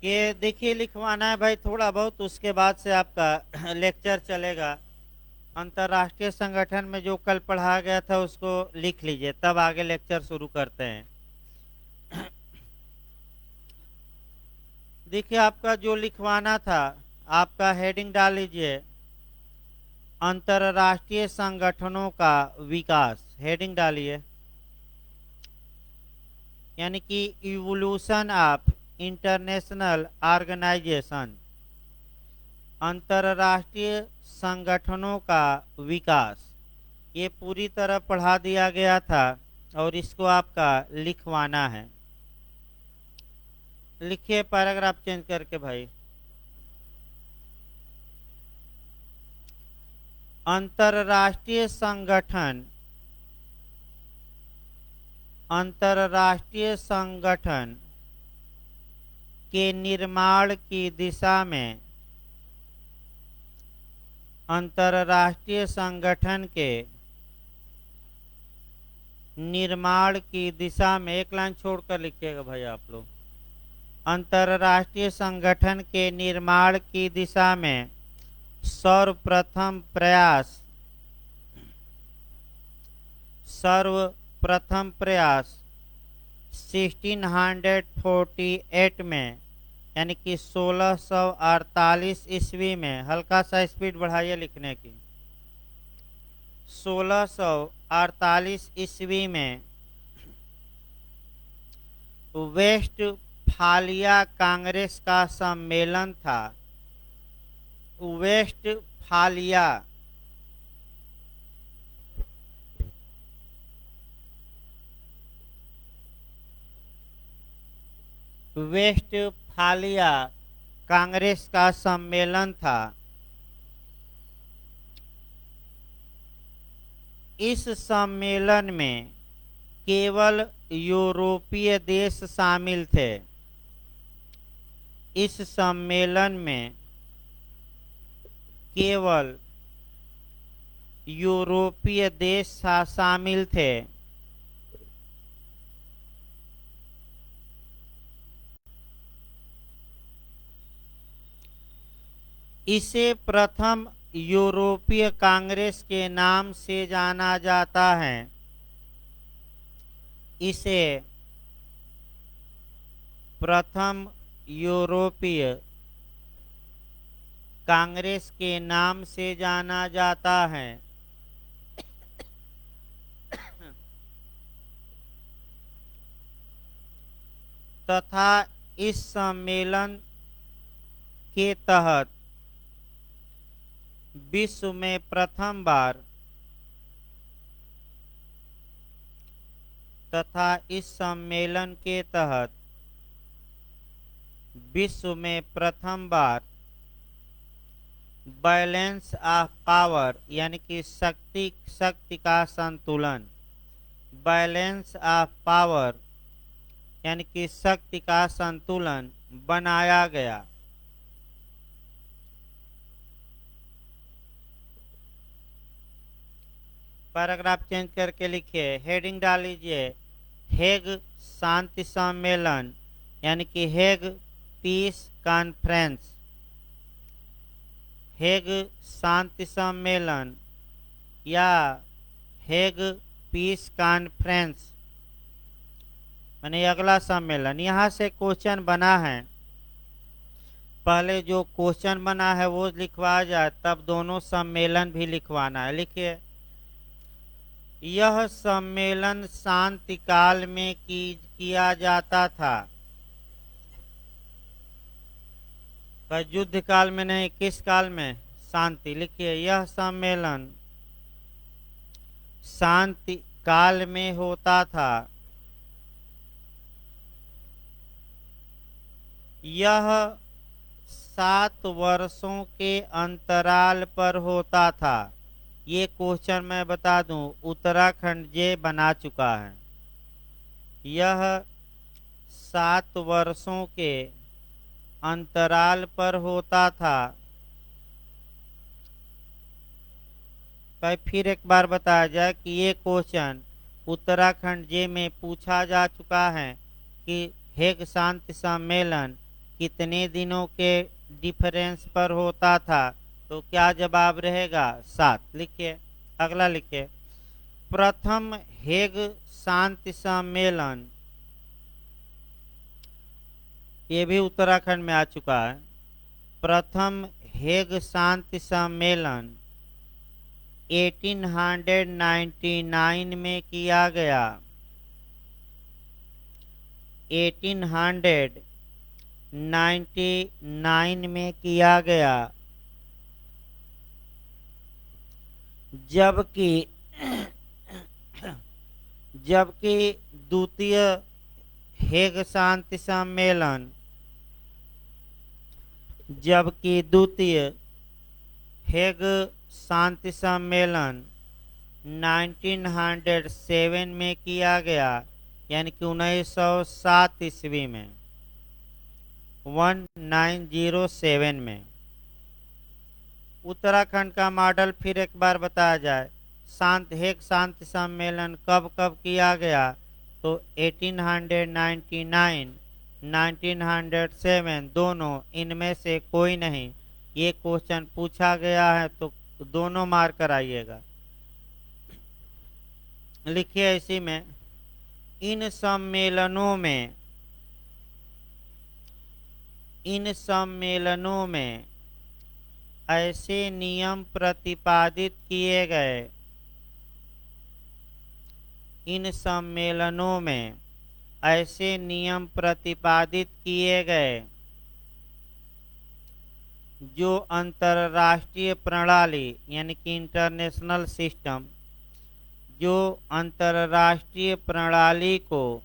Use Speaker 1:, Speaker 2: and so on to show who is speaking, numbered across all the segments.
Speaker 1: ये देखिए लिखवाना है भाई थोड़ा बहुत, उसके बाद से आपका लेक्चर चलेगा। अंतर्राष्ट्रीय संगठन में जो कल पढ़ाया गया था उसको लिख लीजिए, तब आगे लेक्चर शुरू करते हैं। देखिए आपका जो लिखवाना था, आपका हेडिंग डाल लीजिए, अंतर्राष्ट्रीय संगठनों का विकास, हेडिंग डालिए। यानी कि इवोल्यूशन ऑफ इंटरनेशनल ऑर्गेनाइजेशन, अंतर्राष्ट्रीय संगठनों का विकास, ये पूरी तरह पढ़ा दिया गया था और इसको आपका लिखवाना है। लिखिए पैराग्राफ चेंज करके भाई। अंतर्राष्ट्रीय संगठन, अंतर्राष्ट्रीय संगठन के निर्माण की दिशा में, अंतर्राष्ट्रीय संगठन के निर्माण की दिशा में, एक लाइन छोड़कर लिखिएगा भाई आप लोग। अंतर्राष्ट्रीय संगठन के निर्माण की दिशा में सर्वप्रथम प्रयास, सर्वप्रथम प्रयास 1648 में, यानी कि 1648 ईस्वी में, हल्का सा स्पीड बढ़ाइए लिखने की, 1648 ईस्वी में वेस्टफालिया कांग्रेस का सम्मेलन था। वेस्टफालिया, वेस्टफालिया कांग्रेस का सम्मेलन था। इस सम्मेलन में केवल यूरोपीय देश शामिल थे। इस सम्मेलन में केवल यूरोपीय देश शामिल थे। इसे प्रथम यूरोपीय कांग्रेस के नाम से जाना जाता है। इसे प्रथम यूरोपीय कांग्रेस के नाम से जाना जाता है। तथा इस सम्मेलन के तहत विश्व में प्रथम बार, तथा इस सम्मेलन के तहत विश्व में प्रथम बार बैलेंस ऑफ पावर, यानी कि शक्ति का संतुलन, बैलेंस ऑफ पावर यानी कि शक्ति का संतुलन बनाया गया। पैराग्राफ चेंज करके लिखिए, हेडिंग डाल लीजिए, हेग शांति सम्मेलन, यानी कि हेग पीस कॉन्फ्रेंस, हेग शांति सम्मेलन या हेग पीस कॉन्फ्रेंस, माने अगला सम्मेलन। यहाँ से क्वेश्चन बना है, पहले जो क्वेश्चन बना है वो लिखवा जाए, तब दोनों सम्मेलन भी लिखवाना है। लिखिए, यह सम्मेलन शांति काल में किया जाता था। युद्ध काल में नहीं, किस काल में? शांति। लिखिए, यह सम्मेलन शांति काल में होता था। यह 7 वर्षों के अंतराल पर होता था। ये क्वेश्चन मैं बता दूं, उत्तराखंड जे बना चुका है। यह 7 वर्षों के अंतराल पर होता था। फिर एक बार बताया जाए कि ये क्वेश्चन उत्तराखंड जे में पूछा जा चुका है कि हेग शांति सम्मेलन कितने दिनों के डिफरेंस पर होता था, तो क्या जवाब रहेगा 7। लिखिए अगला, लिखिए प्रथम हेग शांति सम्मेलन, ये भी उत्तराखंड में आ चुका है। प्रथम हेग शांति सम्मेलन 1899 में किया गया। 1899 में किया गया, जबकि जबकि द्वितीय हेग शांति सम्मेलन जबकि द्वितीय हेग शांति सम्मेलन 1907 में किया गया, यानी कि 1907 ईस्वी में, 1907 में। उत्तराखंड का मॉडल फिर एक बार बताया जाए। हेग शांति सम्मेलन कब कब किया गया, तो 1899, 1907, दोनों, इनमें से कोई नहीं। ये क्वेश्चन पूछा गया है तो दोनों मार्क कराइएगा। लिखिए इसी में, इन सम्मेलनों में ऐसे नियम प्रतिपादित किए गए। इन सम्मेलनों में ऐसे नियम प्रतिपादित किए गए जो अंतरराष्ट्रीय प्रणाली, यानी कि इंटरनेशनल सिस्टम, जो अंतरराष्ट्रीय प्रणाली को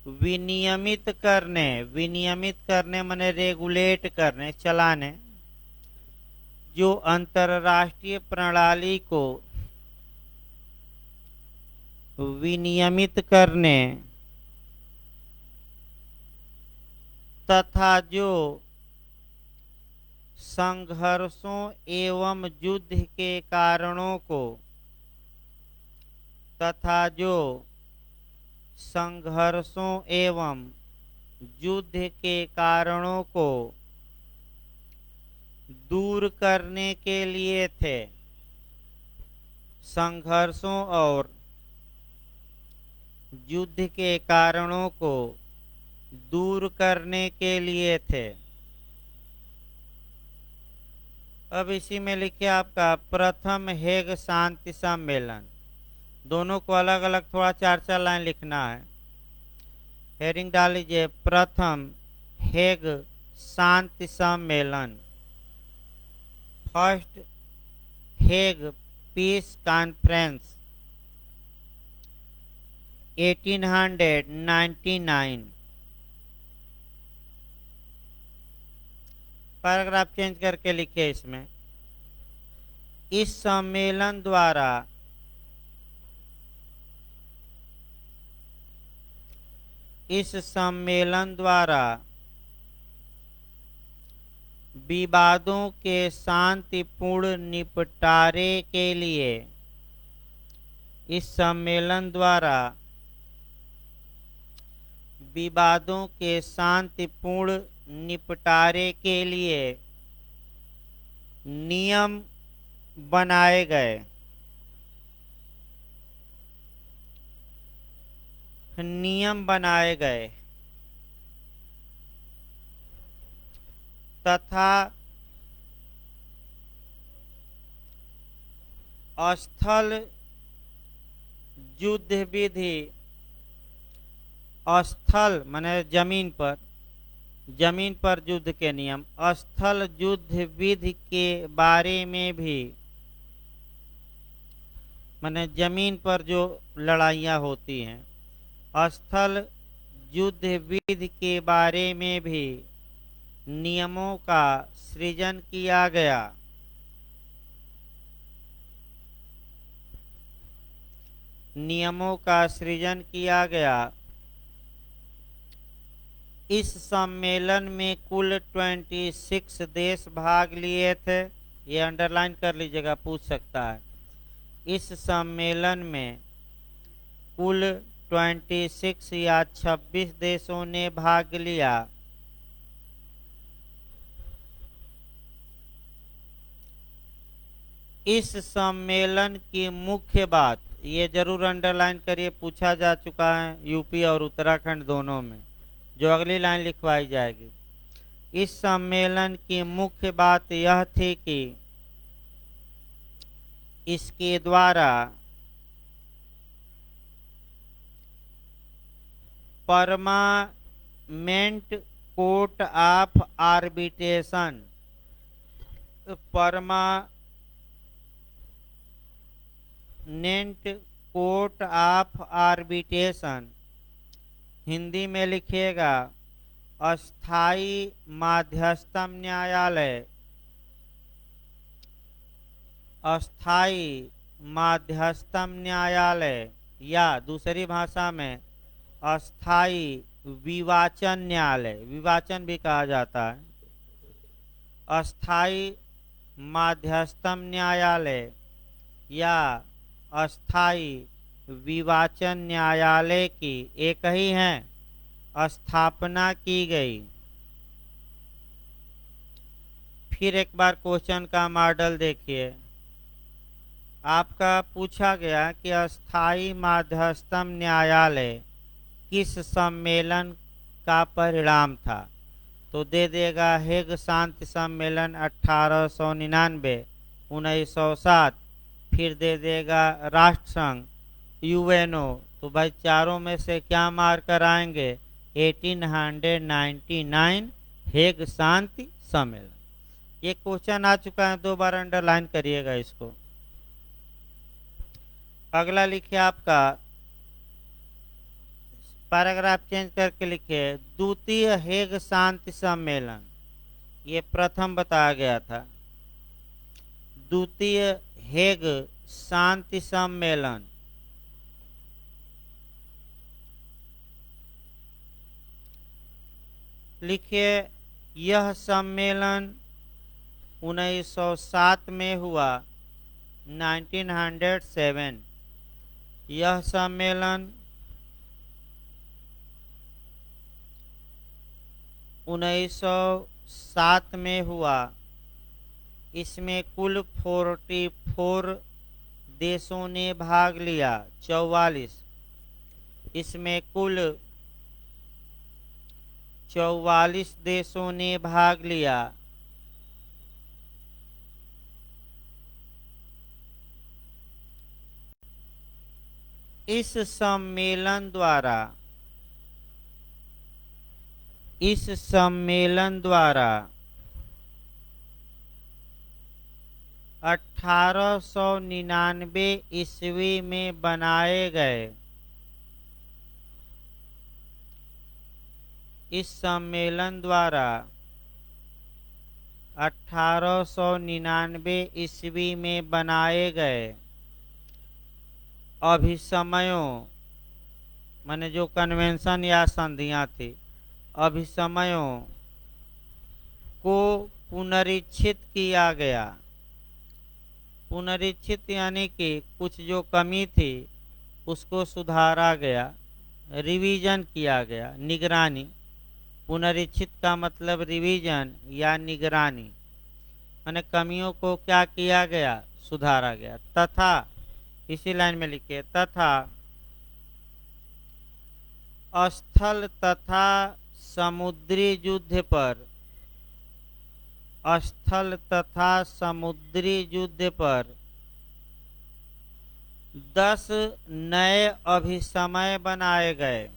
Speaker 1: विनियमित करने माने रेगुलेट करने, चलाने, जो अंतरराष्ट्रीय प्रणाली को विनियमित करने तथा जो संघर्षों एवं युद्ध के कारणों को दूर करने के लिए थे। संघर्षों और युद्ध के कारणों को दूर करने के लिए थे। अब इसी में लिखिए आपका प्रथम हेग शांति सम्मेलन। दोनों को अलग अलग थोड़ा 4-4 लाइन लिखना है। हेडिंग डाल लीजिए, प्रथम हेग शांति सम्मेलन, first Hague piece conference 1899। Paragraph change करके लिखिए इसमें, इस सम्मेलन द्वारा विवादों के शांतिपूर्ण निपटारे के लिए, इस सम्मेलन द्वारा विवादों के शांतिपूर्ण निपटारे के लिए नियम बनाए गए। तथा स्थल युद्ध विधि, स्थल माने जमीन पर युद्ध के नियम, स्थल युद्ध विधि के बारे में भी, माने जमीन पर जो लड़ाइयाँ होती हैं, स्थल युद्ध विधि के बारे में भी नियमों का सृजन किया गया। इस सम्मेलन में कुल 26 देश भाग लिए थे। ये अंडरलाइन कर लीजिएगा, पूछ सकता है। इस सम्मेलन में कुल 26 या 26 देशों ने भाग लिया। इस सम्मेलन की मुख्य बात, ये जरूर अंडरलाइन करिए, पूछा जा चुका है यूपी और उत्तराखंड दोनों में, जो अगली लाइन लिखवाई जाएगी। इस सम्मेलन की मुख्य बात यह थी कि इसके द्वारा permanent court of arbitration, permanent court of arbitration, Hindi में लिखिएगा अस्थाई माध्यस्थम न्यायालय, अस्थाई माध्यस्थम न्यायालय, या दूसरी भाषा में अस्थाई विवाचन न्यायालय, विवाचन भी कहा जाता है, अस्थाई माध्यस्थम न्यायालय या अस्थाई विवाचन न्यायालय की एक ही है स्थापना की गई। फिर एक बार क्वेश्चन का मॉडल देखिए। आपका पूछा गया कि अस्थाई माध्यस्थम न्यायालय किस सम्मेलन का परिणाम था, तो दे देगा हेग शांति सम्मेलन 1899 1907, फिर दे देगा राष्ट्र संघ यूएनओ, तो भाई चारों में से क्या मार कर आएंगे 1899 हेग शांति सम्मेलन। ये क्वेश्चन आ चुका है, 2 बार अंडरलाइन करिएगा इसको। अगला लिखिए आपका पैराग्राफ चेंज करके लिखिए द्वितीय हेग शांति सम्मेलन, ये प्रथम बताया गया था। द्वितीय हेग शांति सम्मेलन लिखिए यह सम्मेलन 1907 में हुआ, 1907। यह सम्मेलन 1907 में हुआ। इसमें कुल 44 देशों ने भाग लिया, 44। इसमें कुल 44 देशों ने भाग लिया। इस सम्मेलन द्वारा 1899 ईस्वी में बनाए गए, इस सम्मेलन द्वारा 1899 ईस्वी में बनाए गए अभिसमयों, माने जो कन्वेंशन या संधियां थी, अभिसमयों को पुनरीक्षित किया गया। पुनरीक्षित यानी कि कुछ जो कमी थी उसको सुधारा गया, रिवीजन किया गया, निगरानी। पुनरीक्षित का मतलब रिवीजन या निगरानी, माने कमियों को क्या किया गया, सुधारा गया। तथा इसी लाइन में लिखिए तथा स्थल तथा समुद्री युद्ध पर, स्थल तथा समुद्री युद्ध पर 10 नए अभिसमय बनाए गए।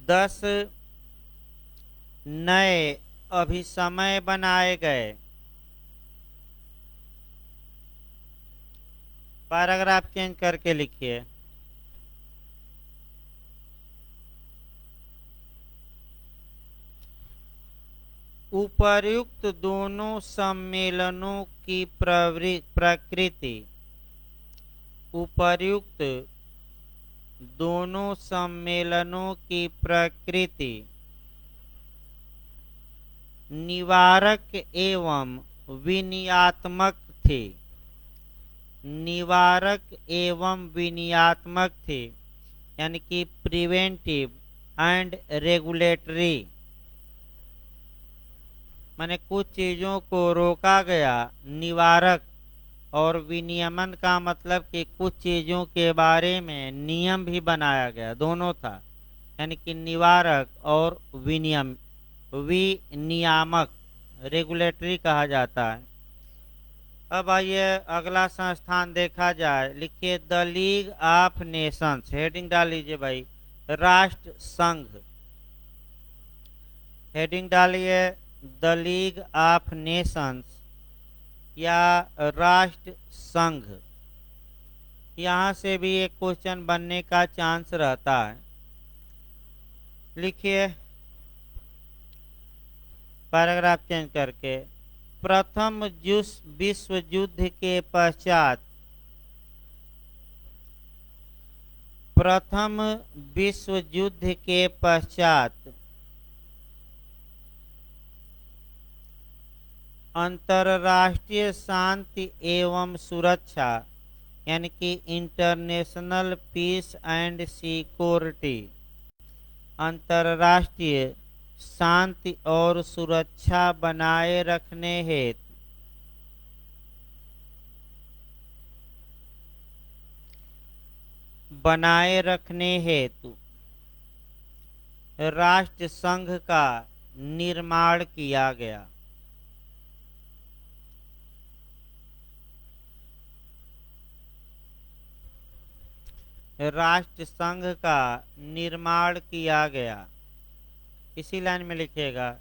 Speaker 1: 10 नए अभिसमय बनाए गए। पैराग्राफ चेंज करके लिखिए उपर्युक्त दोनों सम्मेलनों की प्रकृति, उपर्युक्त दोनों सम्मेलनों की प्रकृति निवारक एवं विनियात्मक थी। निवारक एवं विनियात्मक थी, यानी कि प्रिवेंटिव एंड रेगुलेटरी, माने कुछ चीज़ों को रोका गया। निवारक और विनियमन का मतलब कि कुछ चीज़ों के बारे में नियम भी बनाया गया, दोनों था, यानी कि निवारक और विनियामक, रेगुलेटरी कहा जाता है। अब आइए अगला संस्थान देखा जाए। लिखिए the league of Nations, heading डाल लीजिए भाई, राष्ट्र संघ। हेडिंग डालिए द लीग ऑफ नेशंस या राष्ट्र संघ। यहाँ से भी एक क्वेश्चन बनने का चांस रहता है। लिखिए पैराग्राफ चेंज करके, प्रथम विश्व युद्ध के पश्चात, प्रथम विश्व युद्ध के पश्चात अंतर्राष्ट्रीय शांति एवं सुरक्षा, यानी कि इंटरनेशनल पीस एंड सिक्योरिटी, अंतर्राष्ट्रीय शांति और सुरक्षा बनाए रखने हेतु राष्ट्र संघ का निर्माण किया गया। राष्ट्र संघ का निर्माण किया गया। इसी लाइन में लिखिएगा,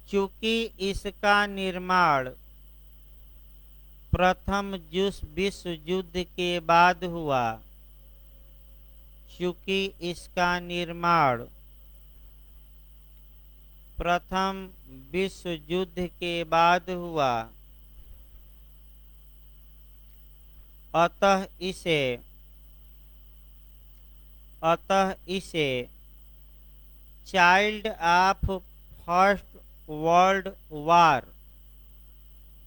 Speaker 1: चूंकि इसका निर्माण प्रथम विश्व युद्ध के बाद हुआ, चूंकि इसका निर्माण प्रथम विश्व युद्ध के बाद हुआ, अतः इसे child of first world war,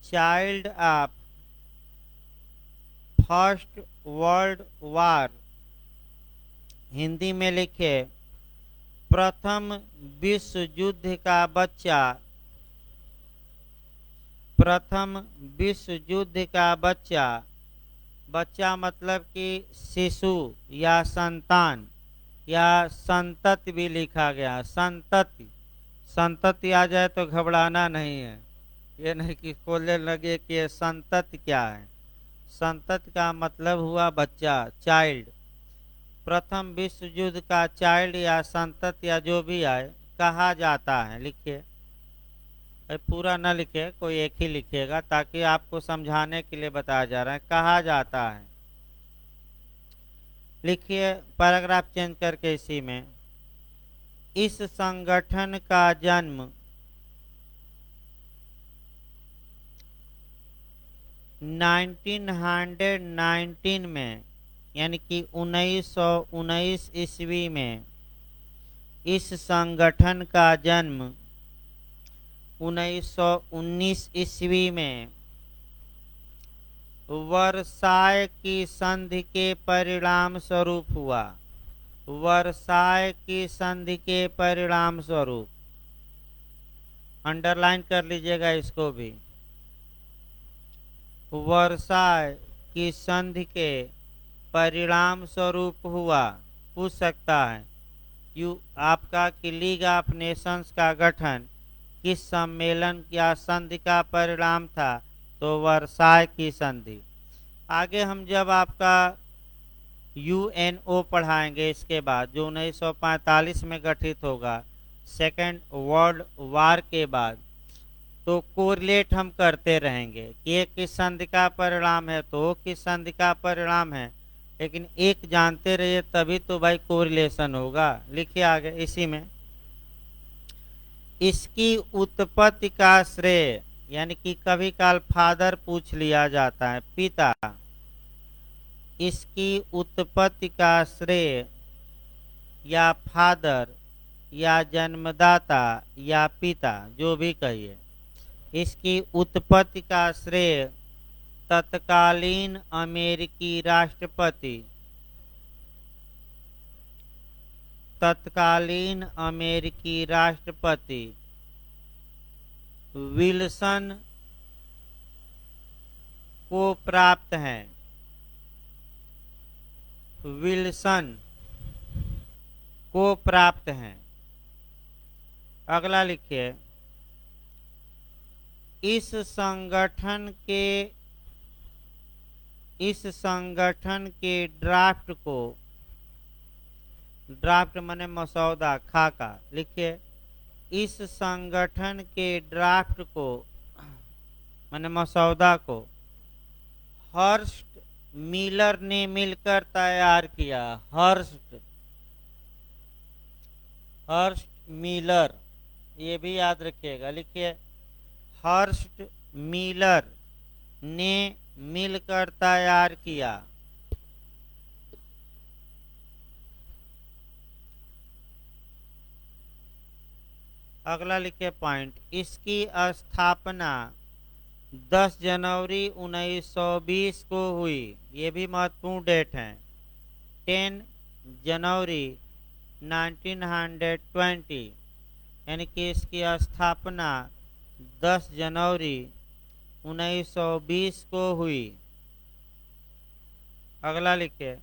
Speaker 1: child of first world war, Hindi में लिखे प्रथम विश्व युद्ध का बच्चा, प्रथम विश्व युद्ध का बच्चा, बच्चा मतलब कि शिशु या संतान या संतति भी लिखा गया। संतति, संतति आ जाए तो घबराना नहीं है, ये नहीं कि खोलने लगे कि ये संतति क्या है। संतति का मतलब हुआ बच्चा, चाइल्ड। प्रथम विश्व युद्ध का चाइल्ड या संतति या जो भी आए कहा जाता है। लिखिए, पूरा न लिखे, कोई एक ही लिखिएगा ताकि आपको समझाने के लिए बताया जा रहा है, कहा जाता है। लिखिए पैराग्राफ चेंज करके इसी में, इस संगठन का जन्म 1919 में, यानी कि 1919 ईस्वी में, इस संगठन का जन्म 1919 ईस्वी में वर्साय की संधि के परिणाम स्वरूप हुआ। वर्साय की संधि के परिणाम स्वरूप, अंडरलाइन कर लीजिएगा इसको भी। वर्साय की संधि के परिणाम स्वरूप हुआ। पूछ सकता है आपका कि लीग ऑफ नेशंस का गठन किस सम्मेलन या संधि का परिणाम था, तो वर्साय की संधि। आगे हम जब आपका यूएनओ पढ़ाएंगे इसके बाद, जो 1945 में गठित होगा सेकेंड वर्ल्ड वार के बाद, तो कोरिलेट हम करते रहेंगे कि ये किस संधि का परिणाम है तो किस संधि का परिणाम है, लेकिन एक जानते रहिए तभी तो भाई कोरिलेशन होगा। लिखिए आगे इसी में, इसकी उत्पत्ति का श्रेय, यानी कि कभी काल फादर पूछ लिया जाता है, पिता, इसकी उत्पत्ति का श्रेय या फादर या जन्मदाता या पिता जो भी कहिए, इसकी उत्पत्ति का श्रेय तत्कालीन अमेरिकी राष्ट्रपति विल्सन को प्राप्त है। विल्सन को प्राप्त है। अगला लिखिए, इस संगठन के ड्राफ्ट माने मसौदा, खाका, लिखिए इस संगठन के ड्राफ्ट को माने मसौदा को हर्स्ट मिलर ने मिलकर तैयार किया। हर्स्ट मिलर, ये भी याद रखिएगा, लिखिए हर्स्ट मिलर ने मिलकर तैयार किया। अगला लिखिए पॉइंट, इसकी स्थापना 10 जनवरी 1920 को हुई। ये भी महत्वपूर्ण डेट है। 10 जनवरी 1920, यानी कि इसकी स्थापना 10 जनवरी 1920 को हुई। अगला लिखिए,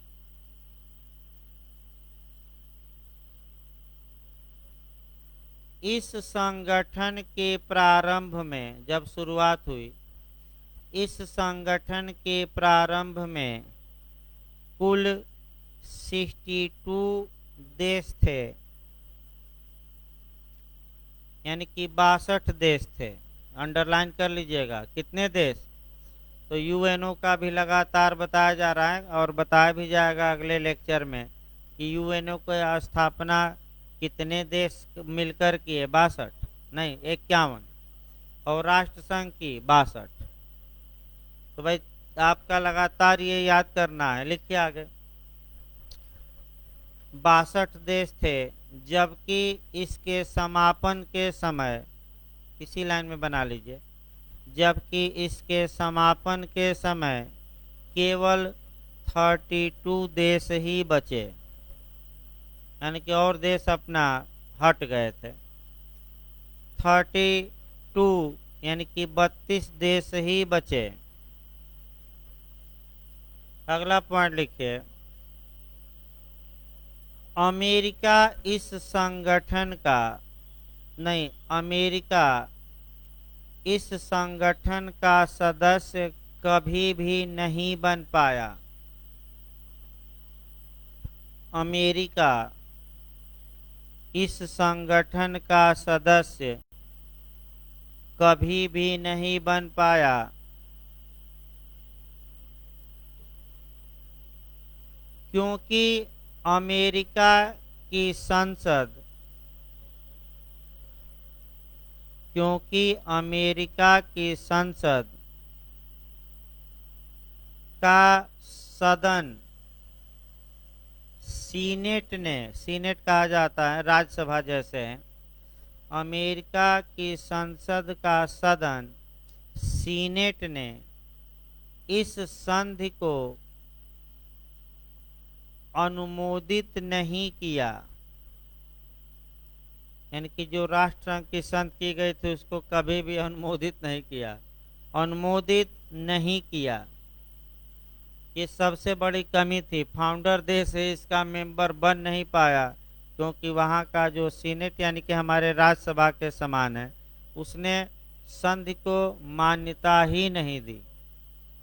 Speaker 1: इस संगठन के प्रारंभ में, जब शुरुआत हुई, इस संगठन के प्रारंभ में कुल 62 देश थे, यानी कि 62 देश थे। अंडरलाइन कर लीजिएगा, कितने देश? तो यूएनओ का भी लगातार बताया जा रहा है और बताया भी जाएगा अगले लेक्चर में कि यूएनओ की स्थापना कितने देश मिलकर किए, 62 नहीं 51, और राष्ट्र संघ की 62। तो भाई आपका लगातार ये याद करना है। लिखिए आगे, 62 देश थे, जबकि इसके समापन के समय, इसी लाइन में बना लीजिए, जबकि इसके समापन के समय केवल 32 देश ही बचे, यानी कि और देश अपना हट गए थे। 32 यानी कि 32 देश ही बचे। अगला पॉइंट लिखिए, अमेरिका इस संगठन का सदस्य कभी भी नहीं बन पाया। अमेरिका इस संगठन का सदस्य कभी भी नहीं बन पाया, क्योंकि अमेरिका की संसद का सदन सीनेट कहा जाता है, राज्यसभा जैसे है। अमेरिका की संसद का सदन सीनेट ने इस संधि को अनुमोदित नहीं किया, यानी कि जो राष्ट्रसंघ की संधि की गई थी उसको कभी भी अनुमोदित नहीं किया। ये सबसे बड़ी कमी थी। फाउंडर देश है, इसका मेंबर बन नहीं पाया, क्योंकि वहाँ का जो सीनेट यानी कि हमारे राज्यसभा के समान है, उसने संधि को मान्यता ही नहीं दी,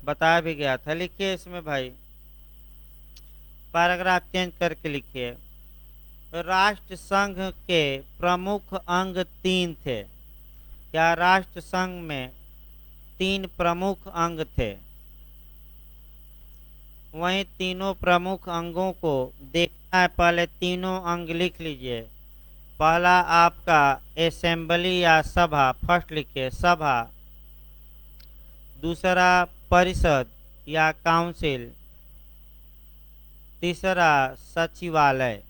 Speaker 1: बताया भी गया था। लिखिए इसमें भाई, पैराग्राफ चेंज करके लिखिए, राष्ट्र संघ के प्रमुख अंग 3 थे। क्या राष्ट्र संघ में 3 प्रमुख अंग थे? वहीं तीनों प्रमुख अंगों को देखना है। पहले तीनों अंग लिख लीजिए। पहला आपका असेंबली या सभा, फर्स्ट लिखिए सभा। दूसरा परिषद या काउंसिल। तीसरा सचिवालय।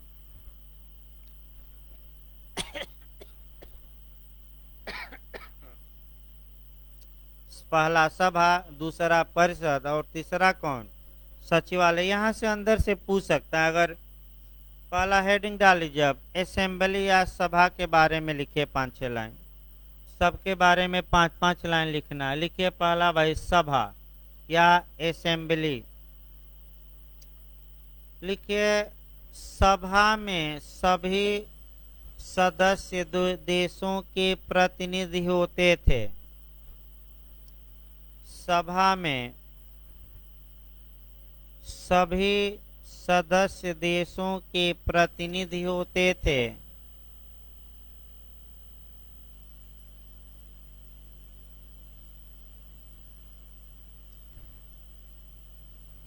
Speaker 1: पहला सभा, दूसरा परिषद और तीसरा कौन, सचिवालय। यहाँ से अंदर से पूछ सकता है। अगर पहला हेडिंग डाल लीजिए, अब असेंबली या सभा के बारे में लिखिए 5-6 लाइन, सबके बारे में 5-5 लाइन लिखना है। लिखिए पहला भाई सभा या असेंबली। लिखिए सभा में सभी सदस्य देशों के प्रतिनिधि होते थे। सभा में सभी सदस्य देशों के प्रतिनिधि होते थे।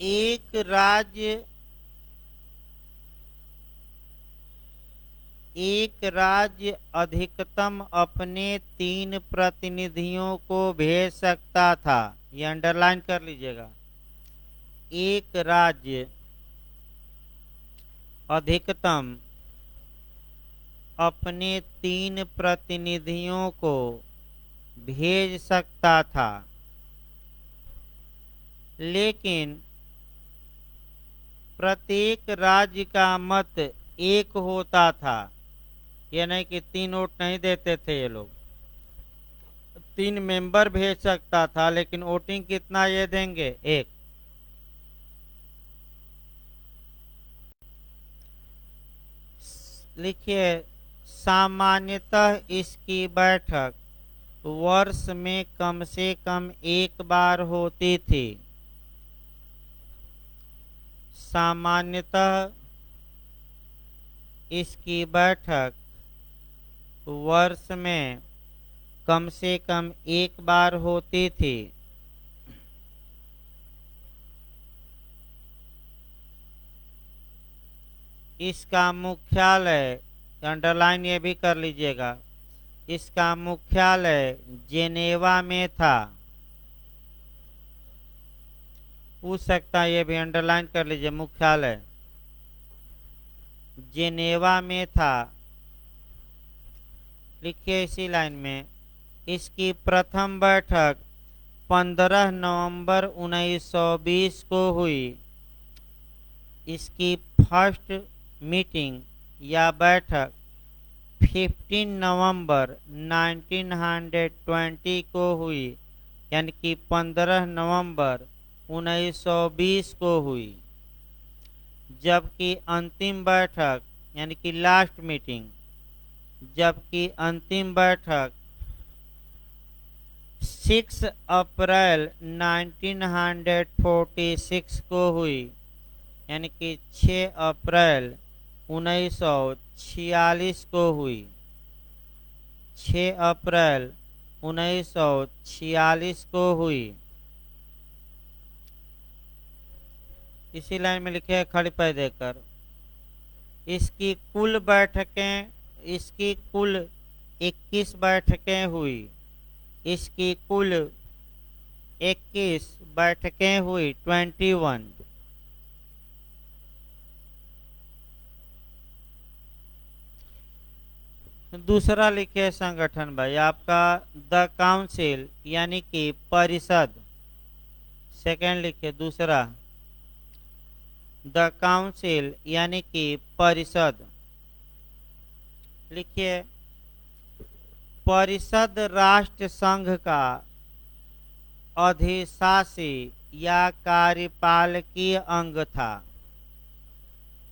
Speaker 1: एक राज्य अधिकतम अपने 3 प्रतिनिधियों को भेज सकता था। ये अंडरलाइन कर लीजिएगा। एक राज्य अधिकतम अपने 3 प्रतिनिधियों को भेज सकता था, लेकिन प्रत्येक राज्य का मत एक होता था। ये नहीं कि 3 वोट नहीं देते थे। ये लोग 3 मेंबर भेज सकता था, लेकिन वोटिंग कितना ये देंगे, 1। लिखिए सामान्यतः इसकी बैठक वर्ष में कम से कम 1 बार होती थी। सामान्यतः इसकी बैठक वर्ष में कम से कम 1 बार होती थी। इसका मुख्यालय, अंडरलाइन ये भी कर लीजिएगा, इसका मुख्यालय जेनेवा में था। पूछ सकता है, ये भी अंडरलाइन कर लीजिए, मुख्यालय जेनेवा में था। लिखिए इसी लाइन में, इसकी प्रथम बैठक 15 नवंबर 1920 को हुई। इसकी फर्स्ट मीटिंग या बैठक 15 नवंबर 1920 को हुई, यानी कि 15 नवंबर 1920 को हुई। जबकि अंतिम बैठक यानी कि लास्ट मीटिंग, जबकि अंतिम बैठक 6 अप्रैल 1946 को हुई, यानी कि 6 अप्रैल 1946 को हुई। 6 अप्रैल 1946 को हुई। इसी लाइन में लिखे खड़ी पैर देकर, इसकी कुल 21 बैठकें हुई। इसकी कुल 21 बैठकें हुई, 21। दूसरा लिखे संगठन भाई आपका द काउंसिल यानी कि परिषद। सेकंड लिखे दूसरा द काउंसिल यानी कि परिषद। लिखिए परिषद राष्ट्र संघ का अधिशासी या कार्यपालकीय अंग था।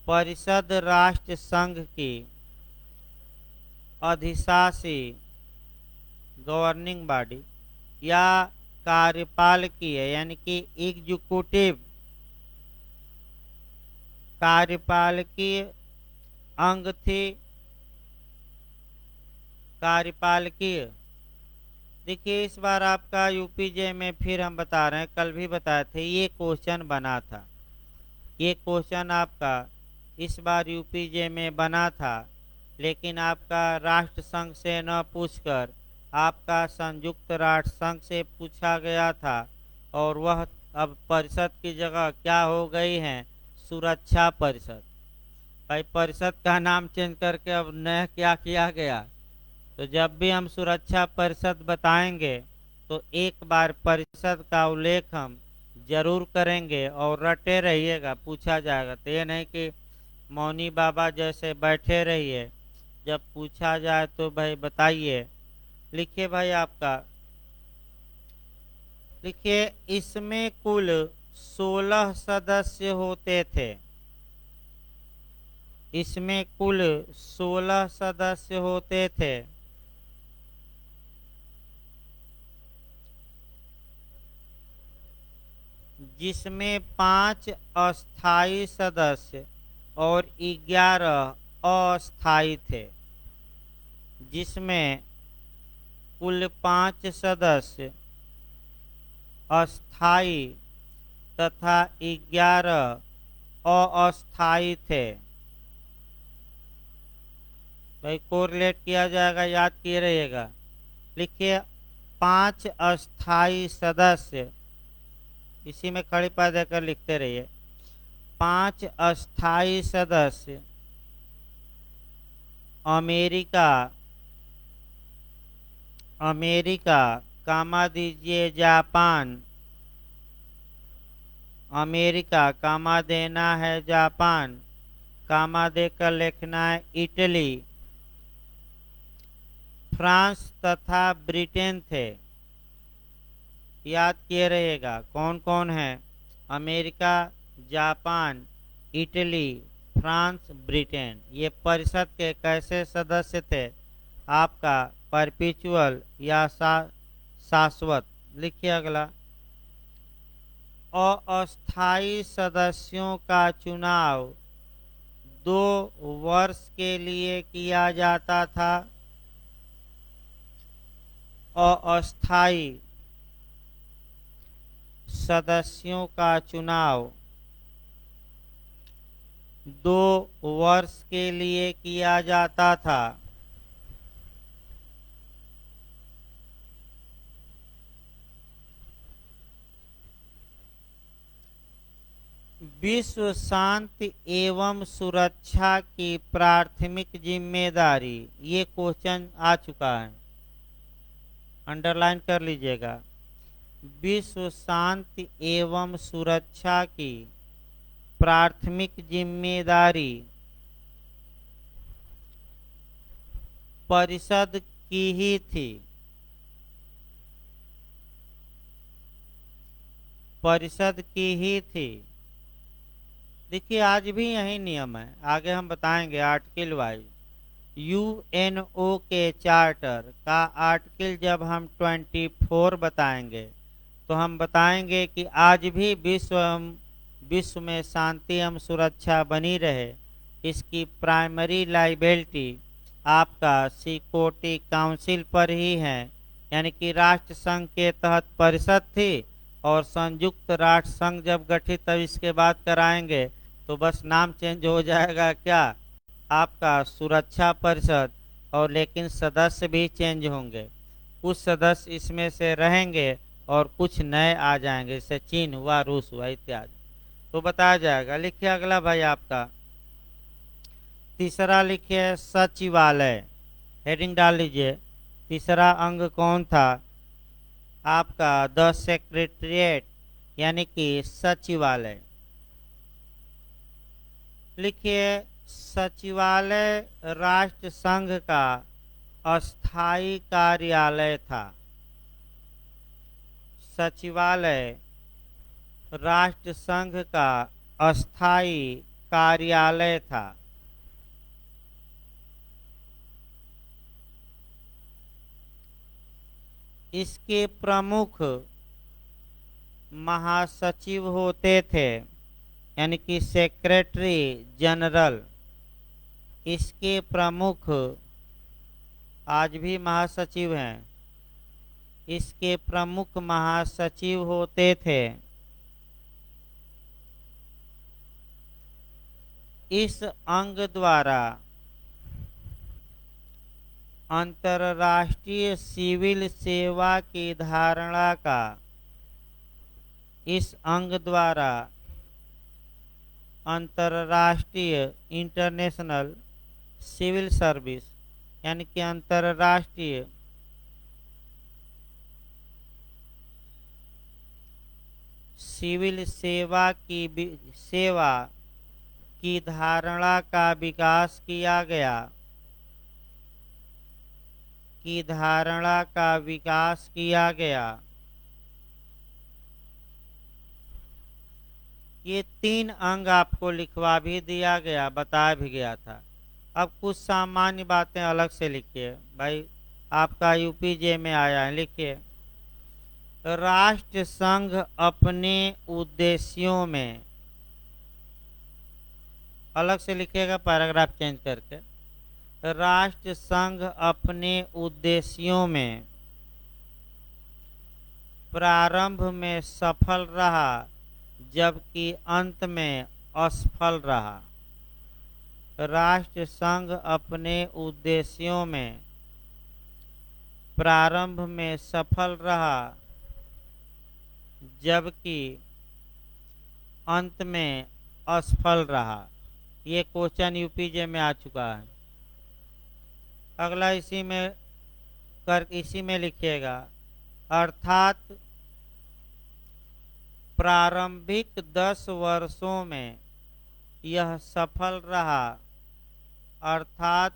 Speaker 1: परिषद राष्ट्र संघ की अधिशासी गवर्निंग बॉडी या कार्यपालकीय यानी कि एग्जीक्यूटिव कार्यपालकीय अंग थी। कार्यपालकीय देखिए इस बार आपका यूपीजे में फिर हम बता रहे हैं, कल भी बताए थे, ये क्वेश्चन बना था। ये क्वेश्चन आपका इस बार यूपीजे में बना था, लेकिन आपका राष्ट्र संघ से न पूछकर आपका संयुक्त राष्ट्र संघ से पूछा गया था, और वह अब परिषद की जगह क्या हो गई है, सुरक्षा परिषद। भाई परिषद का नाम चेंज करके अब नया क्या किया गया। तो जब भी हम सुरक्षा परिषद बताएंगे तो एक बार परिषद का उल्लेख हम जरूर करेंगे और रटे रहिएगा, पूछा जाएगा। तो ये नहीं कि मौनी बाबा जैसे बैठे रहिए, जब पूछा जाए तो भाई बताइए। लिखिए भाई आपका, लिखिए इसमें कुल 16 सदस्य होते थे। इसमें कुल 16 सदस्य होते थे। जिसमें 5 अस्थाई सदस्य और 11 अस्थाई थे। जिसमें कुल 5 सदस्य अस्थाई तथा 11 अस्थाई थे। भाई कोरिलेट किया जाएगा, याद किए रहिएगा। लिखिए 5 अस्थाई सदस्य, इसी में खड़ी पा देकर लिखते रहिए। 5 अस्थाई सदस्य अमेरिका, अमेरिका कामा दीजिए जापान, अमेरिका कामा देना है जापान, कामा देकर लिखना है इटली, फ्रांस तथा ब्रिटेन थे। याद किए रहिएगा कौन कौन है, America, Japan, Italy, France, Britain. ये परिषद के कैसे सदस्य थे, आपका परपिचुअल या शाश्वत। लिखिए अगला, अस्थाई सदस्यों का चुनाव 2 वर्ष के लिए किया जाता था। अस्थाई सदस्यों का चुनाव 2 वर्ष के लिए किया जाता था। विश्व शांति एवं सुरक्षा की प्राथमिक जिम्मेदारी, ये क्वेश्चन आ चुका है, अंडरलाइन कर लीजिएगा। विश्व शांति एवं सुरक्षा की प्राथमिक जिम्मेदारी परिषद की ही थी। परिषद की ही थी। देखिए आज भी यही नियम है, आगे हम बताएंगे आर्टिकल वाइज। यूएनओ के चार्टर का आर्टिकल जब हम 24 बताएंगे तो हम बताएंगे कि आज भी विश्व में शांति एवं सुरक्षा बनी रहे, इसकी प्राइमरी लाइबिलिटी आपका सिक्योरिटी काउंसिल पर ही है। यानी कि राष्ट्र संघ के तहत परिषद थी और संयुक्त राष्ट्र संघ जब गठित तब इसके बाद कराएंगे तो बस नाम चेंज हो जाएगा, क्या आपका सुरक्षा परिषद, और लेकिन सदस्य भी चेंज होंगे। कुछ सदस्य इसमें से रहेंगे और कुछ नए आ जाएंगे, जैसे चीन हुआ, रूस हुआ इत्यादि, तो बताया जाएगा। लिखिए अगला भाई आपका तीसरा, लिखिए सचिवालय, हेडिंग डाल लीजिए। तीसरा अंग कौन था आपका, द सेक्रेटरिएट, यानी कि सचिवालय। लिखिए सचिवालय राष्ट्र संघ का अस्थाई कार्यालय था। सचिवालय राष्ट्र संघ का अस्थाई कार्यालय था। इसके प्रमुख महासचिव होते थे, यानी कि सेक्रेटरी जनरल। इसके प्रमुख आज भी महासचिव हैं, इसके प्रमुख महासचिव होते थे। इस अंग द्वारा अंतर्राष्ट्रीय सिविल सेवा की धारणा का, इस अंग द्वारा अंतर्राष्ट्रीय इंटरनेशनल सिविल सर्विस, यानी कि अंतर्राष्ट्रीय सिविल सेवा की धारणा का विकास किया गया, की धारणा का विकास किया गया। ये 3 अंग आपको लिखवा भी दिया गया, बताया भी गया था। अब कुछ सामान्य बातें अलग से लिखिए भाई, आपका यूपीजे में आया है, लिखिए। राष्ट्र संघ अपने उद्देश्यों में, अलग से लिखिएगा पैराग्राफ चेंज करके। राष्ट्र संघ अपने उद्देश्यों में प्रारंभ में सफल रहा जबकि अंत में असफल रहा। राष्ट्र संघ अपने उद्देश्यों में प्रारंभ में सफल रहा जबकि अंत में असफल रहा। ये क्वेश्चन यूपीजे में आ चुका है। अगला इसी में लिखिएगा, अर्थात प्रारंभिक 10 वर्षों में यह सफल रहा, अर्थात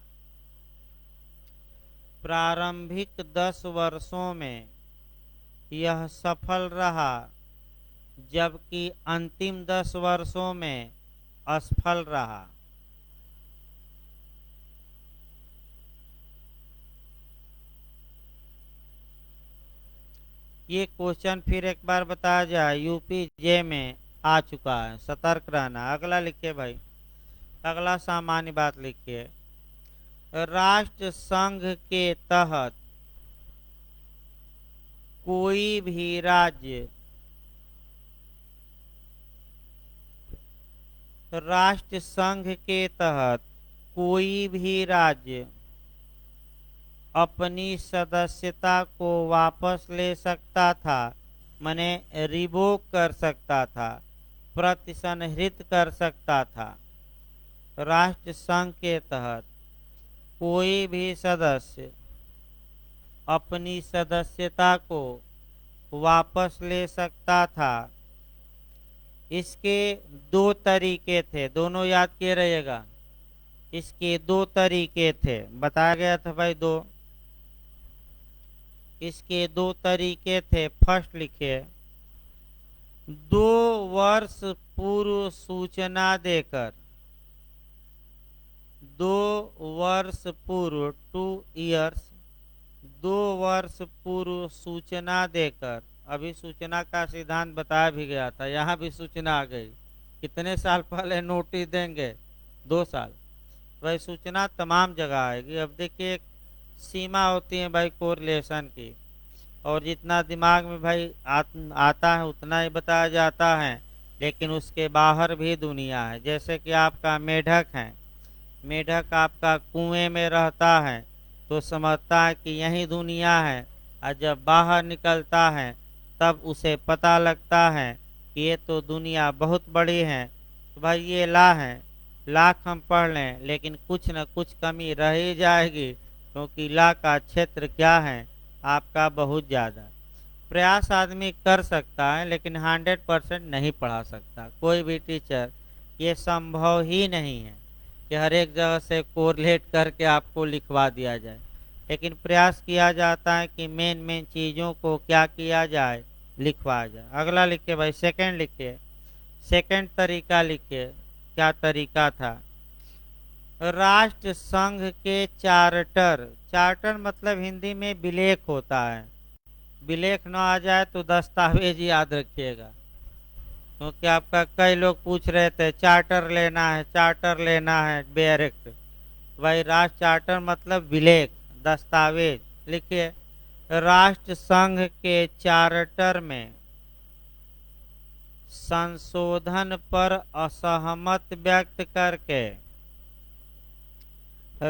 Speaker 1: प्रारंभिक 10 वर्षों में यह सफल रहा जबकि अंतिम 10 वर्षों में असफल रहा। ये क्वेश्चन फिर एक बार बताया जाए, यूपीजे में आ चुका है, सतर्क रहना। अगला लिखिए भाई, अगला सामान्य बात लिखिए। राष्ट्र संघ के तहत कोई भी राज्य, राष्ट्र संघ के तहत कोई भी राज्य अपनी सदस्यता को वापस ले सकता था, माने रिवोक कर सकता था, प्रतिसंहृत कर सकता था। राष्ट्र संघ के तहत कोई भी सदस्य अपनी सदस्यता को वापस ले सकता था। इसके 2 तरीके थे, दोनों याद किए रहिएगा। इसके 2 तरीके थे, बताया गया था भाई 2। इसके 2 तरीके थे। फर्स्ट लिखिए, 2 वर्ष पूर्व सूचना देकर, 2 वर्ष पूर्व, 2 ईयर्स, 2 वर्ष पूर्व सूचना देकर। अभी सूचना का सिद्धांत बताया भी गया था, यहाँ भी सूचना आ गई। कितने साल पहले नोटिस देंगे? 2 साल। भाई सूचना तमाम जगह आएगी। अब देखिए, एक सीमा होती है भाई कोरिलेशन की, और जितना दिमाग में भाई आता है उतना ही बताया जाता है, लेकिन उसके बाहर भी दुनिया है। जैसे कि आपका मेढक है, मेढक आपका कुएं में रहता है तो समझता है कि यही दुनिया है, और जब बाहर निकलता है तब उसे पता लगता है कि ये तो दुनिया बहुत बड़ी है। तो भाई ये ला है, लाख हम पढ़ लें लेकिन कुछ न कुछ कमी रह ही जाएगी, क्योंकि ला का क्षेत्र क्या है आपका, बहुत ज़्यादा। प्रयास आदमी कर सकता है लेकिन 100% नहीं पढ़ा सकता कोई भी टीचर। ये संभव ही नहीं है कि हर एक जगह से कोरिलेट करके आपको लिखवा दिया जाए, लेकिन प्रयास किया जाता है कि मेन चीज़ों को क्या किया जाए, लिखवा जाए। अगला लिखिए भाई, सेकंड लिखिए। सेकंड तरीका लिखिए, क्या तरीका था? राष्ट्र संघ के चार्टर, चार्टर मतलब हिंदी में विलेख होता है। विलेख न आ जाए तो दस्तावेज याद रखिएगा, क्योंकि आपका कई लोग पूछ रहे थे चार्टर लेना है, चार्टर लेना है डायरेक्ट। भाई राष्ट्र चार्टर मतलब विलेख, दस्तावेज। लिखिए, राष्ट्र संघ के चार्टर में संशोधन पर असहमत व्यक्त करके,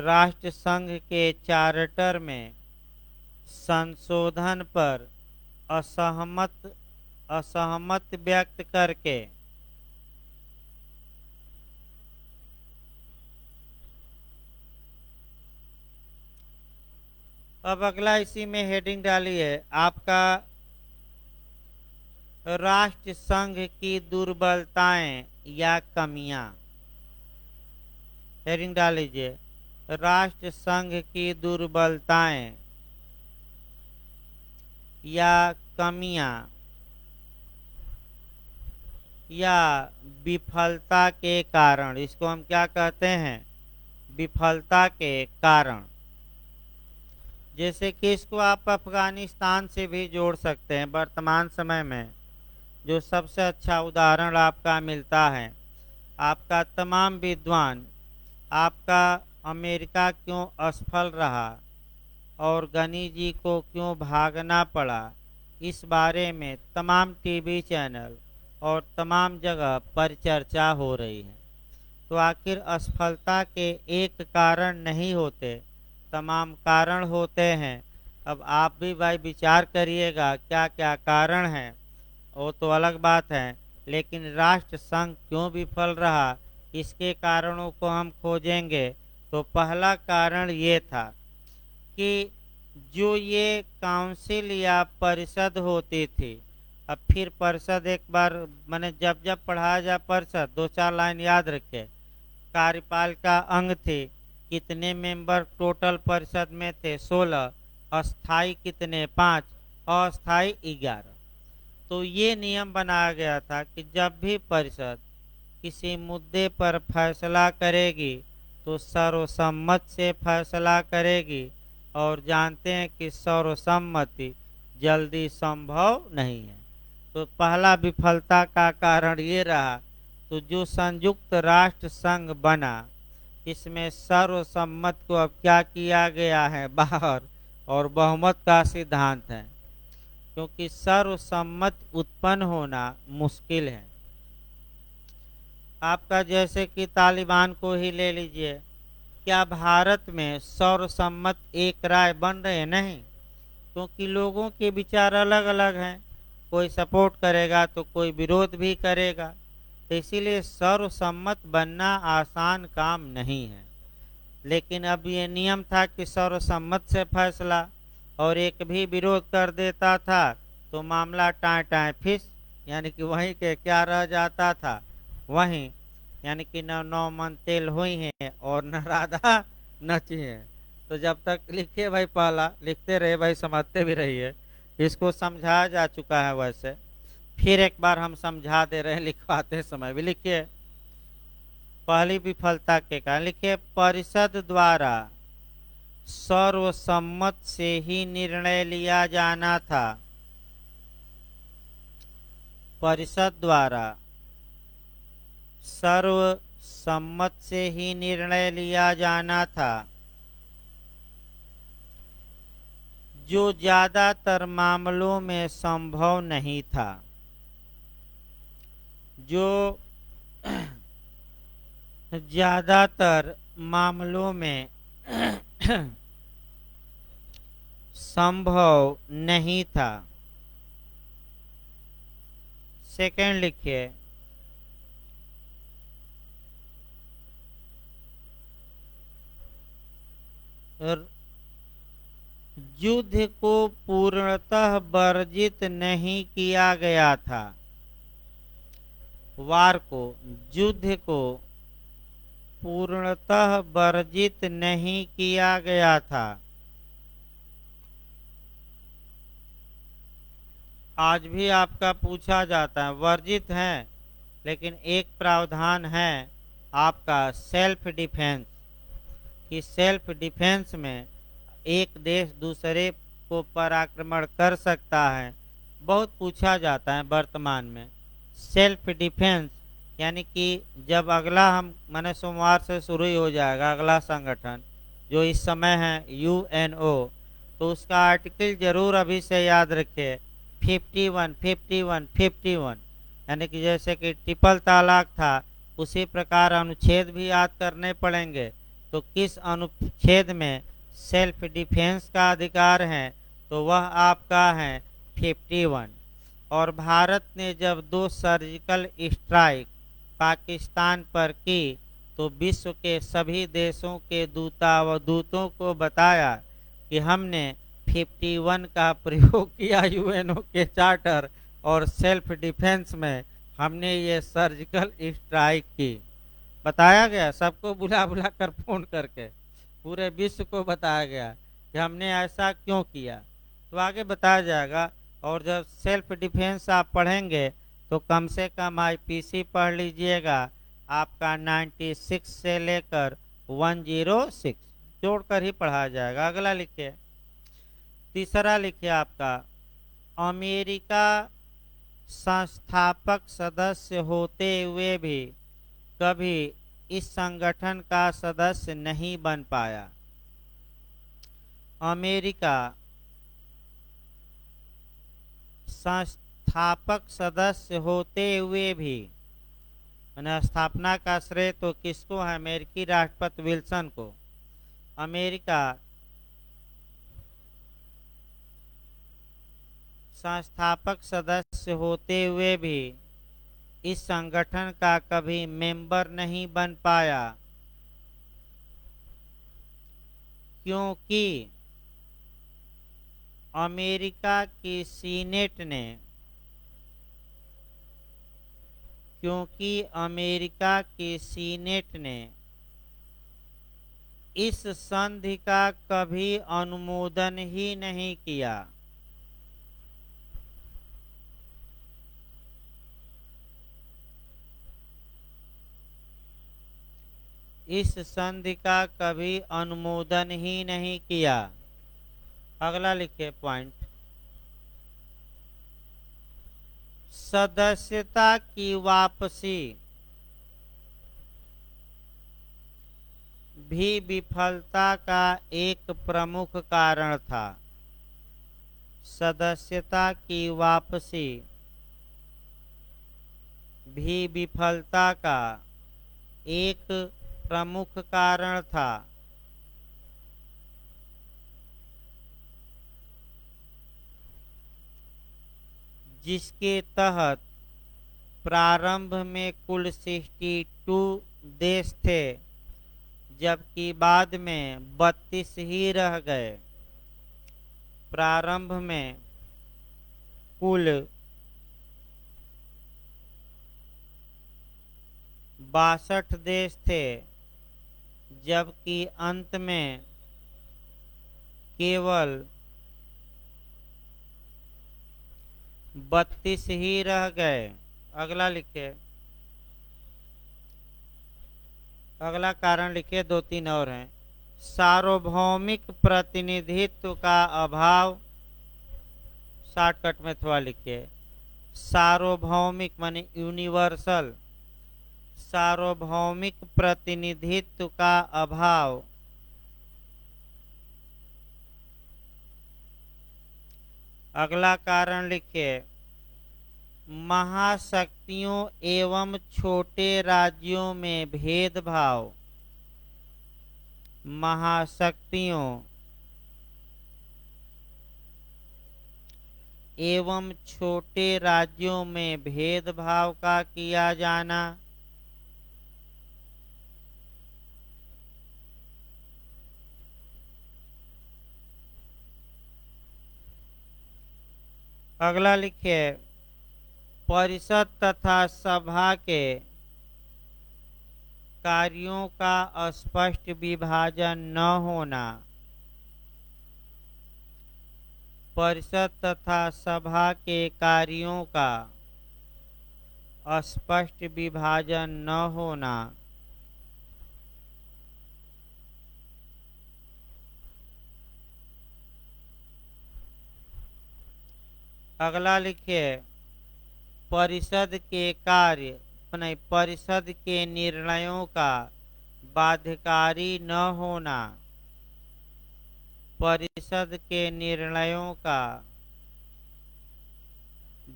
Speaker 1: राष्ट्र संघ के चार्टर में संशोधन पर असहमत व्यक्त करके अब अगला इसी में हेडिंग डालिए, आपका राष्ट्र संघ की दुर्बलताएं या कमियां। हेडिंग डाल लीजिए, राष्ट्र संघ की दुर्बलताएं या कमियां या विफलता के कारण। इसको हम क्या कहते हैं? विफलता के कारण। जैसे कि इसको आप अफगानिस्तान से भी जोड़ सकते हैं। वर्तमान समय में जो सबसे अच्छा उदाहरण आपका मिलता है, आपका तमाम विद्वान, आपका अमेरिका क्यों असफल रहा और गनी जी को क्यों भागना पड़ा, इस बारे में तमाम टीवी चैनल और तमाम जगह पर चर्चा हो रही है। तो आखिर असफलता के एक कारण नहीं होते, तमाम कारण होते हैं। अब आप भी भाई विचार करिएगा क्या क्या कारण है, वो तो अलग बात है, लेकिन राष्ट्र संघ क्यों विफल रहा, इसके कारणों को हम खोजेंगे। तो पहला कारण ये था कि जो ये काउंसिल या परिषद होती थी, अब फिर परिषद एक बार मैंने जब जब पढ़ाया जाए परिषद, दो चार लाइन याद रखे। कार्यपालिका अंग थे, कितने मेंबर टोटल परिषद में थे? 16। अस्थाई कितने? 5। अस्थाई 11। तो ये नियम बनाया गया था कि जब भी परिषद किसी मुद्दे पर फैसला करेगी तो सर्वसम्मत से फैसला करेगी, और जानते हैं कि सर्वसम्मति जल्दी संभव नहीं है। तो पहला विफलता का कारण ये रहा। तो जो संयुक्त राष्ट्र संघ बना, इसमें सर्वसम्मत को अब क्या किया गया है? बाहर, और बहुमत का सिद्धांत है, क्योंकि सर्वसम्मत उत्पन्न होना मुश्किल है। आपका जैसे कि तालिबान को ही ले लीजिए, क्या भारत में सर्वसम्मत एक राय बन रहे? नहीं, क्योंकि लोगों के विचार अलग अलग हैं। कोई सपोर्ट करेगा तो कोई विरोध भी करेगा। तो इसीलिए सर्वसम्मत बनना आसान काम नहीं है। लेकिन अब ये नियम था कि सर्वसम्मत से फैसला, और एक भी विरोध कर देता था तो मामला टाँ टाँ फिस, यानी कि वहीं के क्या रह जाता था वहीं, यानी कि न नौ मन तेल हुई है और न राधा नची है। तो जब तक लिखे भाई, पहला लिखते रहे भाई, समझते भी रहिए। इसको समझाया जा चुका है, वैसे फिर एक बार हम समझा दे रहे हैं लिखवाते समय भी। लिखिए पहली विफलता के कारण, लिखिए परिषद द्वारा सर्वसम्मत से ही निर्णय लिया जाना था। परिषद द्वारा सर्वसम्मत से ही निर्णय लिया जाना था, जो ज्यादातर मामलों में संभव नहीं था। जो ज्यादातर मामलों में संभव नहीं था। सेकंड लिखिए, युद्ध को पूर्णतः वर्जित नहीं किया गया था। वार को, युद्ध को पूर्णतः वर्जित नहीं किया गया था। आज भी आपका पूछा जाता है, वर्जित है, लेकिन एक प्रावधान है आपका सेल्फ डिफेंस, कि सेल्फ डिफेंस में एक देश दूसरे को पर आक्रमण कर सकता है। बहुत पूछा जाता है वर्तमान में। सेल्फ डिफेंस यानी कि जब अगला हम माने सोमवार से शुरू ही हो जाएगा अगला संगठन जो इस समय है यूएनओ, तो उसका आर्टिकल जरूर अभी से याद रखिए 51, 51, 51, यानी कि जैसे कि ट्रिपल तलाक था उसी प्रकार अनुच्छेद भी याद करने पड़ेंगे। तो किस अनुच्छेद में सेल्फ डिफेंस का अधिकार है? तो वह आपका है 51। और भारत ने जब 2 सर्जिकल स्ट्राइक पाकिस्तान पर की तो विश्व के सभी देशों के दूतों को बताया कि हमने 51 का प्रयोग किया यूएनओ के चार्टर और सेल्फ डिफेंस में हमने ये सर्जिकल स्ट्राइक की। बताया गया सबको, बुला बुला कर फोन करके पूरे विश्व को बताया गया कि हमने ऐसा क्यों किया। तो आगे बताया जाएगा। और जब सेल्फ डिफेंस आप पढ़ेंगे तो कम से कम आईपीसी पढ़ लीजिएगा, आपका 96 से लेकर 106 जोड़कर ही पढ़ाया जाएगा। अगला लिखिए, तीसरा लिखिए आपका, अमेरिका संस्थापक सदस्य होते हुए भी कभी इस संगठन का सदस्य नहीं बन पाया। अमेरिका संस्थापक सदस्य होते हुए भी, मैंने स्थापना का श्रेय तो किसको है? अमेरिकी राष्ट्रपति विल्सन को। अमेरिका संस्थापक सदस्य होते हुए भी इस संगठन का कभी मेंबर नहीं बन पाया, क्योंकि अमेरिका की सीनेट ने इस संधि का कभी अनुमोदन ही नहीं किया। इस संधि का कभी अनुमोदन ही नहीं किया। अगला लिखिए पॉइंट, सदस्यता की वापसी भी विफलता का एक प्रमुख कारण था। सदस्यता की वापसी भी विफलता का एक प्रमुख कारण था। जिसके तहत प्रारंभ में कुल 62 देश थे, जबकि बाद में 32 ही रह गए। प्रारंभ में कुल 62 देश थे, जबकि अंत में केवल 32 ही रह गए। अगला लिखिए, अगला कारण लिखिए, 2-3 और हैं। सार्वभौमिक प्रतिनिधित्व का अभाव, शॉर्टकट में थोड़ा लिखिए, सार्वभौमिक माने यूनिवर्सल, सार्वभौमिक प्रतिनिधित्व का अभाव। अगला कारण लिखिए, महाशक्तियों एवं छोटे राज्यों में भेदभाव। महाशक्तियों एवं छोटे राज्यों में भेदभाव का किया जाना। अगला लिखिए, परिषद तथा सभा के कार्यों का स्पष्ट विभाजन न होना। परिषद तथा सभा के कार्यों का स्पष्ट विभाजन न होना। अगला लिखिए, परिषद के कार्य नहीं, परिषद के निर्णयों का बाध्यकारी न होना। परिषद के निर्णयों का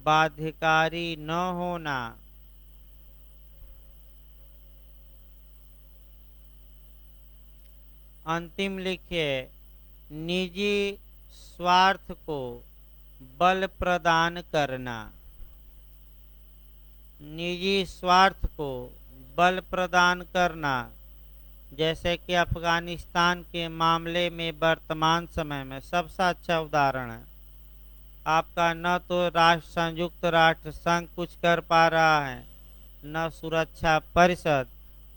Speaker 1: बाध्यकारी न होना। अंतिम लिखिए, निजी स्वार्थ को बल प्रदान करना। निजी स्वार्थ को बल प्रदान करना, जैसे कि अफगानिस्तान के मामले में वर्तमान समय में सबसे अच्छा उदाहरण है। आपका न तो राष्ट्र संयुक्त राष्ट्र संघ कुछ कर पा रहा है, न सुरक्षा परिषद,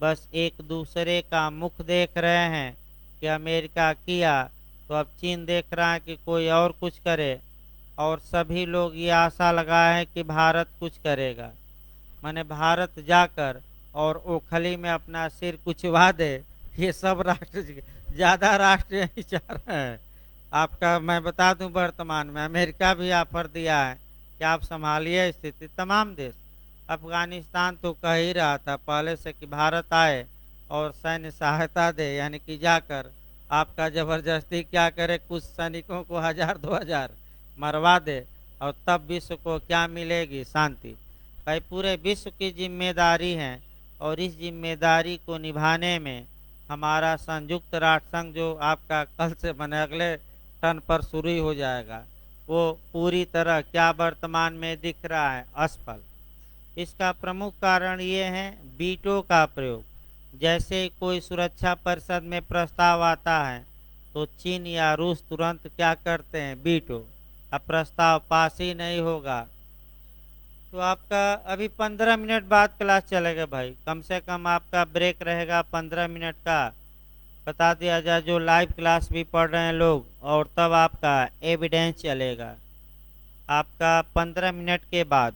Speaker 1: बस एक दूसरे का मुख देख रहे हैं कि अमेरिका किया तो अब चीन देख रहा है कि कोई और कुछ करे, और सभी लोग ये आशा लगाए हैं कि भारत कुछ करेगा। माने भारत जाकर और ओखली में अपना सिर कुचवा दे, ये सब राष्ट्र ज्यादा राष्ट्र यही चाह रहे हैं। आपका मैं बता दूं, वर्तमान में अमेरिका भी ऑफर दिया है कि आप संभालिए स्थिति। तमाम देश, अफगानिस्तान तो कह ही रहा था पहले से कि भारत आए और सैन्य सहायता दे, यानी कि जाकर आपका जबरदस्ती क्या करे, कुछ सैनिकों को 1000-2000 मरवा दे, और तब विश्व को क्या मिलेगी? शांति। भाई पूरे विश्व की जिम्मेदारी है, और इस जिम्मेदारी को निभाने में हमारा संयुक्त राष्ट्र संघ, जो आपका कल से बने अगले टर्न पर शुरू ही हो जाएगा, वो पूरी तरह क्या वर्तमान में दिख रहा है? असफल। इसका प्रमुख कारण ये है बीटो का प्रयोग। जैसे ही कोई सुरक्षा परिषद में प्रस्ताव आता है तो चीन या रूस तुरंत क्या करते हैं? बीटो। अब प्रस्ताव पास ही नहीं होगा। तो आपका अभी 15 मिनट बाद क्लास चलेगा भाई, कम से कम आपका ब्रेक रहेगा 15 मिनट का। बता दिया जाए, जो लाइव क्लास भी पढ़ रहे हैं लोग, और तब आपका एविडेंस चलेगा आपका 15 मिनट के बाद।